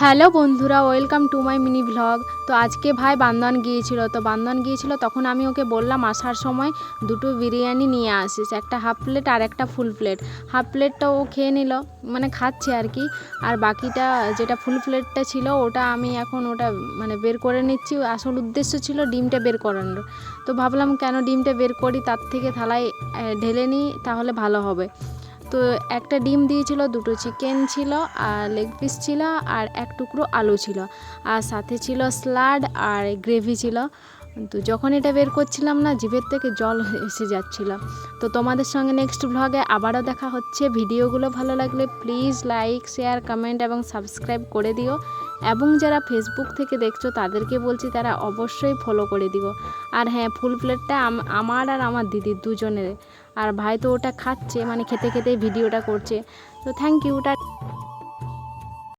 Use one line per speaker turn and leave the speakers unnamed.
Hello বন্ধুরা, welcome to my mini vlog. তো আজকে ভাই বান্দন গিয়েছিল তখন আমি ওকে বললাম আসার সময় দুটো বিরিয়ানি নিয়ে আসিস, একটা হাফ প্লেট আর একটা ফুল প্লেট। হাফ প্লেটটা ও খেয়ে নিল, মানে খাচ্ছে আর কি। আর বাকিটা যেটা ফুল প্লেটটা ছিল ওটা আমি এখন বের করে নিচ্ছি। আসল উদ্দেশ্য ছিল ডিমটা বের করানোর। তো ভাবলাম কেন ডিমটা বের করি, তার থেকে থালায় ঢেলে নিই, তাহলে ভালো হবে। তো একটা ডিম দিয়েছিল, দুটো চিকেন ছিল, আর লেগ পিস ছিল, আর এক টুকরো আলু ছিল, আর সাথে ছিল স্যালাড আর গ্রেভি ছিল। তো যখন এটা বের করছিলাম না, জিভের থেকে জল এসে যাচ্ছিল। তো তোমাদের সঙ্গে নেক্সট ভ্লগে আবারও দেখা হচ্ছে। ভিডিওগুলো ভালো লাগলে প্লিজ লাইক, শেয়ার, কমেন্ট এবং সাবস্ক্রাইব করে দিও। এবং যারা ফেসবুক থেকে দেখছো তাদেরকে বলছি তারা অবশ্যই ফলো করে দিও। আর হ্যাঁ, ফুল প্লেটটা আমার আর আমার দিদির দুজনের। আর ভাই তো ওটা খাচ্ছে, মানে খেতে খেতেই ভিডিওটা করছে। তো থ্যাংক ইউ।